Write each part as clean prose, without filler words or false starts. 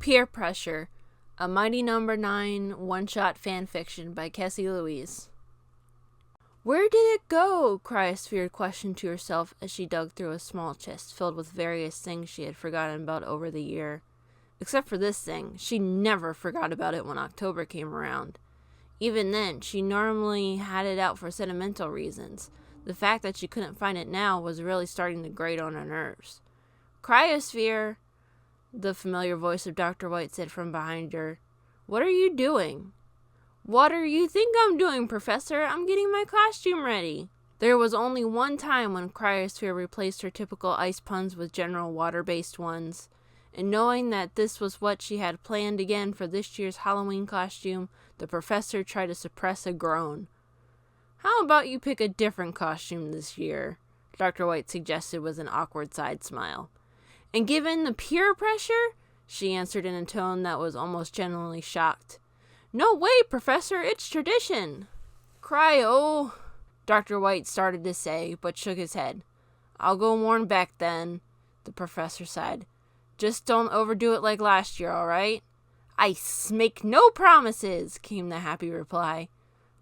Peer Pressure, a Mighty Number 9 one-shot fanfiction by Kessie-Louise. Where did it go? Cryo questioned to herself as she dug through a small chest filled with various things she had forgotten about over the year. Except for this thing, she never forgot about it when October came around. Even then, she normally had it out for sentimental reasons. The fact that she couldn't find it now was really starting to grate on her nerves. Cryosphere, the familiar voice of Dr. White said from behind her. What are you doing? What do you think I'm doing, Professor? I'm getting my costume ready. There was only one time when Cryosphere replaced her typical ice puns with general water-based ones. And knowing that this was what she had planned again for this year's Halloween costume, the professor tried to suppress a groan. How about you pick a different costume this year? Dr. White suggested with an awkward side smile. And given the peer pressure? She answered in a tone that was almost genuinely shocked. No way, Professor, it's tradition. Cryo, Dr. White started to say, but shook his head. I'll go warn Beck then, the professor sighed. Just don't overdo it like last year, all right? I make no promises, came the happy reply.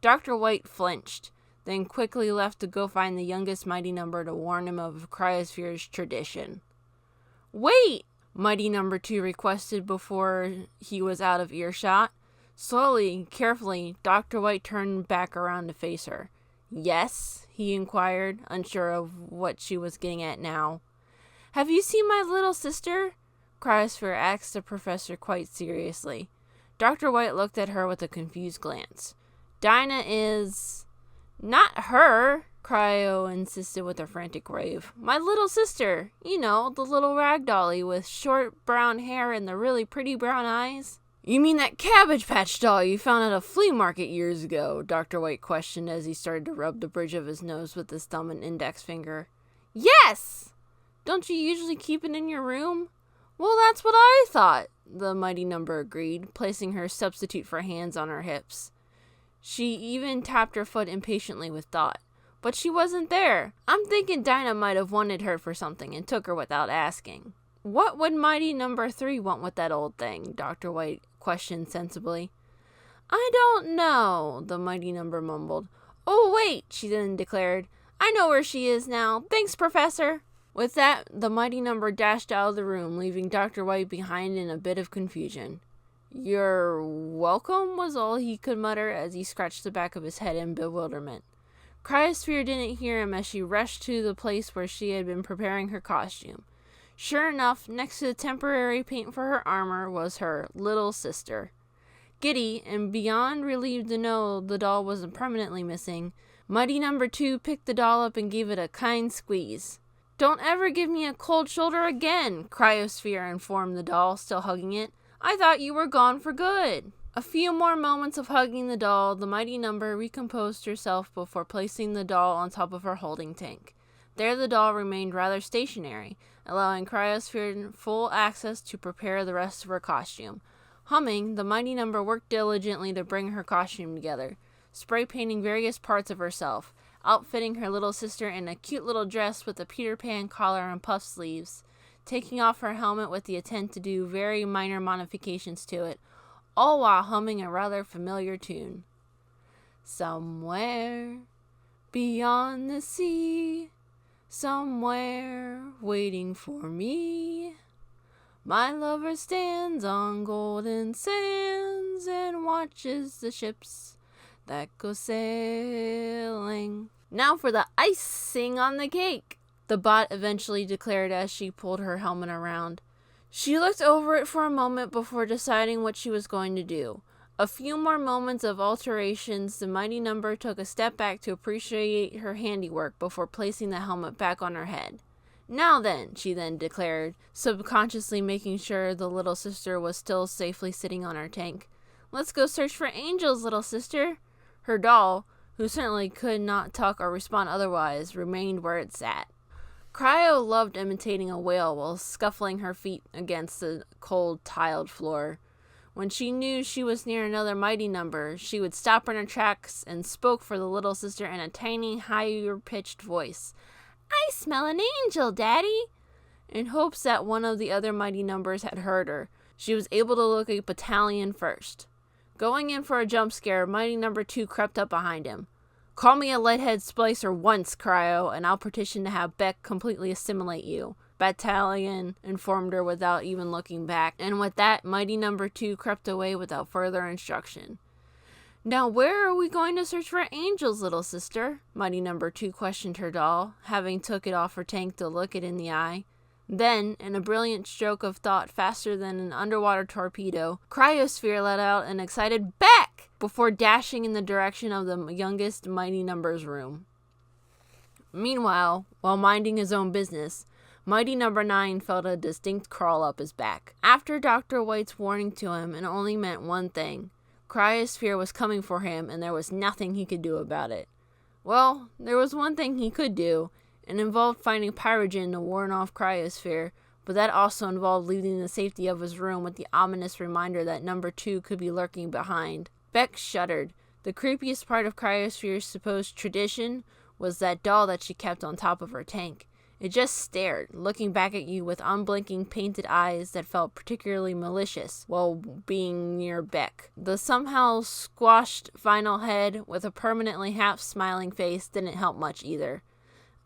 Dr. White flinched, then quickly left to go find the youngest Mighty Number to warn him of Cryosphere's tradition. Wait, Mighty Number 2 requested before he was out of earshot. Slowly, carefully, Dr. White turned back around to face her. Yes, he inquired, unsure of what she was getting at now. Have you seen my little sister? Cryosphere asked the professor quite seriously. Dr. White looked at her with a confused glance. Dinah is... Not her, Cryo insisted with a frantic rave. My little sister. You know, the little ragdolly with short brown hair and the really pretty brown eyes. You mean that Cabbage Patch doll you found at a flea market years ago? Dr. White questioned as he started to rub the bridge of his nose with his thumb and index finger. Yes! Don't you usually keep it in your room? Well, that's what I thought, the Mighty Number agreed, placing her substitute for hands on her hips. She even tapped her foot impatiently with thought. But she wasn't there. I'm thinking Dinah might have wanted her for something and took her without asking. What would Mighty Number 3 want with that old thing? Dr. White questioned sensibly. I don't know, the Mighty Number mumbled. Oh, wait, she then declared. I know where she is now. Thanks, Professor. With that, the Mighty Number dashed out of the room, leaving Dr. White behind in a bit of confusion. You're welcome, was all he could mutter as he scratched the back of his head in bewilderment. Cryosphere didn't hear him as she rushed to the place where she had been preparing her costume. Sure enough, next to the temporary paint for her armor was her little sister. Giddy, and beyond relieved to know the doll wasn't permanently missing, Mighty Number 2 picked the doll up and gave it a kind squeeze. Don't ever give me a cold shoulder again, Cryosphere informed the doll, still hugging it. I thought you were gone for good. A few more moments of hugging the doll, the Mighty Number recomposed herself before placing the doll on top of her holding tank. There the doll remained rather stationary, allowing Cryosphere full access to prepare the rest of her costume. Humming, the Mighty Number worked diligently to bring her costume together, spray painting various parts of herself, outfitting her little sister in a cute little dress with a Peter Pan collar and puff sleeves, taking off her helmet with the intent to do very minor modifications to it, all while humming a rather familiar tune. Somewhere beyond the sea, somewhere waiting for me, my lover stands on golden sands and watches the ships that go sailing. Now for the icing on the cake, the bot eventually declared as she pulled her helmet around. She looked over it for a moment before deciding what she was going to do. A few more moments of alterations, the Mighty Number took a step back to appreciate her handiwork before placing the helmet back on her head. Now then, she then declared, subconsciously making sure the little sister was still safely sitting on her tank. Let's go search for angels, little sister. Her doll, who certainly could not talk or respond otherwise, remained where it sat. Cryo loved imitating a whale while scuffling her feet against the cold, tiled floor. When she knew she was near another Mighty Number, she would stop in her tracks and spoke for the little sister in a tiny, higher-pitched voice. I smell an angel, Daddy! in hopes that one of the other mighty numbers had heard her. She was able to look a battalion first. Going in for a jump scare, mighty number 2 crept up behind him. "Call me a leadhead splicer once, Cryo, and I'll petition to have Beck completely assimilate you," Battalion informed her without even looking back, and with that, mighty number 2 crept away without further instruction. "Now where are we going to search for angels, little sister?" Mighty number 2 questioned her doll, having took it off her tank to look it in the eye. Then, in a brilliant stroke of thought faster than an underwater torpedo, Cryosphere let out an excited "Beck!" before dashing in the direction of the youngest mighty number's room. Meanwhile, while minding his own business, mighty number 9 felt a distinct crawl up his back. After Dr. White's warning to him, it only meant one thing. Cryosphere was coming for him, and there was nothing he could do about it. Well, there was one thing he could do. It involved finding Pyrogen to warn off Cryosphere, but that also involved leaving the safety of his room with the ominous reminder that number 2 could be lurking behind. Beck shuddered. The creepiest part of Cryosphere's supposed tradition was that doll that she kept on top of her tank. It just stared, looking back at you with unblinking painted eyes that felt particularly malicious while being near Beck. The somehow squashed vinyl head with a permanently half-smiling face didn't help much either.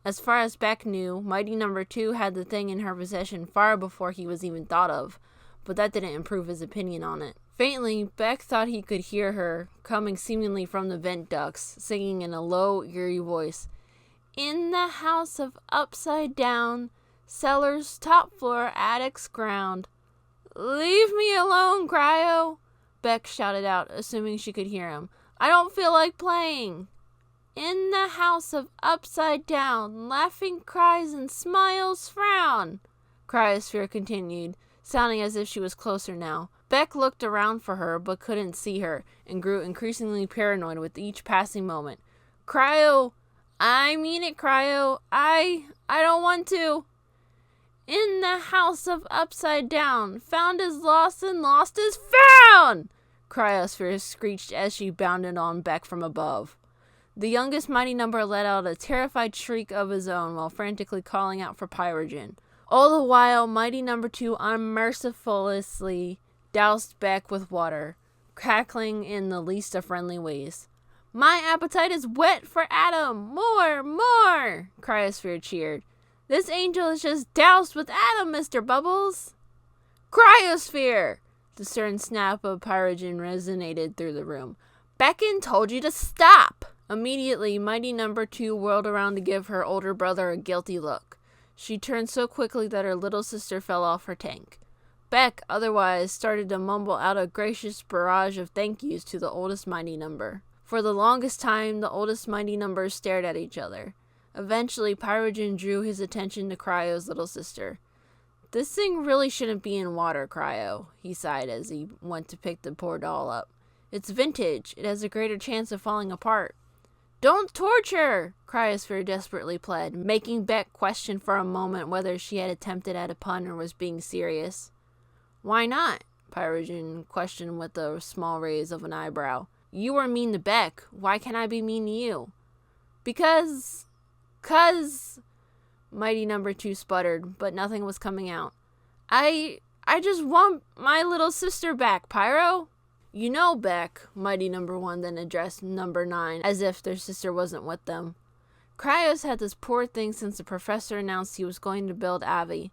As far as Beck knew, mighty number 2 had the thing in her possession far before he was even thought of, but that didn't improve his opinion on it. Faintly, Beck thought he could hear her, coming seemingly from the vent ducts, singing in a low, eerie voice. "In the house of upside down, cellars, top floor, attics, ground." "Leave me alone, Cryo!" Beck shouted out, assuming she could hear him. "I don't feel like playing." "In the house of upside down, laughing cries and smiles frown," Cryosphere continued, sounding as if she was closer now. Beck looked around for her, but couldn't see her, and grew increasingly paranoid with each passing moment. "Cryo! I mean it, Cryo! I don't want to." "In the house of upside down, found is lost and lost is found!" Cryosphere screeched as she bounded on Beck from above. The youngest mighty number let out a terrified shriek of his own while frantically calling out for Pyrogen. All the while, mighty number 2 unmercifully doused Beck with water, cackling in the least of friendly ways. "My appetite is wet for Adam! More! More!" Cryosphere cheered. "This angel is just doused with Adam, Mr. Bubbles!" "Cryosphere!" The stern snap of Pyrogen resonated through the room. "Beckon told you to stop!" Immediately, mighty number 2 whirled around to give her older brother a guilty look. She turned so quickly that her little sister fell off her tank. Beck, otherwise, started to mumble out a gracious barrage of thank yous to the oldest mighty number. For the longest time, the oldest mighty numbers stared at each other. Eventually, Pyrogen drew his attention to Cryo's little sister. "This thing really shouldn't be in water, Cryo," he sighed as he went to pick the poor doll up. "It's vintage. It has a greater chance of falling apart." "Don't torture!" Cryosphere desperately pled, making Beck question for a moment whether she had attempted at a pun or was being serious. "Why not?" Pyrogen questioned with a small raise of an eyebrow. "You were mean to Beck. Why can't I be mean to you?" Because... Mighty number 2 sputtered, but nothing was coming out. I just want my little sister back, Pyro." "You know, Beck," mighty number 1 then addressed number 9, as if their sister wasn't with them. "Cryo's had this poor thing since the professor announced he was going to build Avi.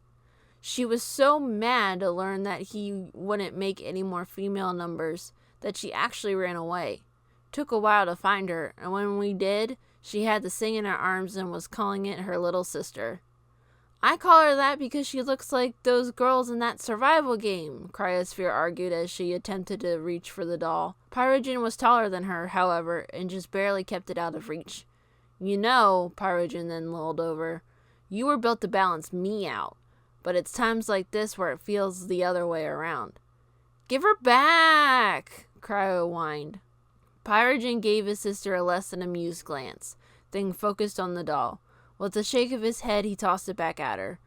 She was so mad to learn that he wouldn't make any more female numbers that she actually ran away. Took a while to find her, and when we did, she had this thing in her arms and was calling it her little sister." "I call her that because she looks like those girls in that survival game," Cryosphere argued as she attempted to reach for the doll. Pyrogen was taller than her, however, and just barely kept it out of reach. "You know," Pyrogen then lulled over, "you were built to balance me out, but it's times like this where it feels the other way around." "Give her back!" Cryo whined. Pyrogen gave his sister a less than amused glance, then focused on the doll. With a shake of his head, he tossed it back at her.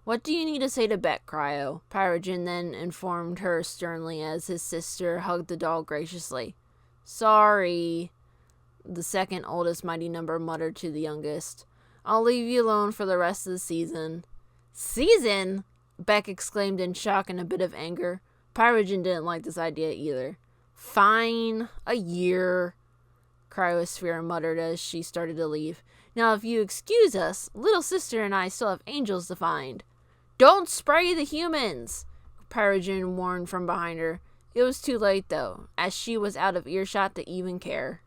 "What do you need to say to Beck, Cryo?" Pyrogen then informed her sternly as his sister hugged the doll graciously. "Sorry," the second oldest mighty number muttered to the youngest. "I'll leave you alone for the rest of the season." Season? Beck exclaimed in shock and a bit of anger. Pyrogen didn't like this idea either. Fine, a year, Cryosphere muttered as she started to leave. Now if you excuse us, little sister and I still have angels to find. Don't spray the humans, Pyrogen warned from behind her. It was too late though, as she was out of earshot to even care.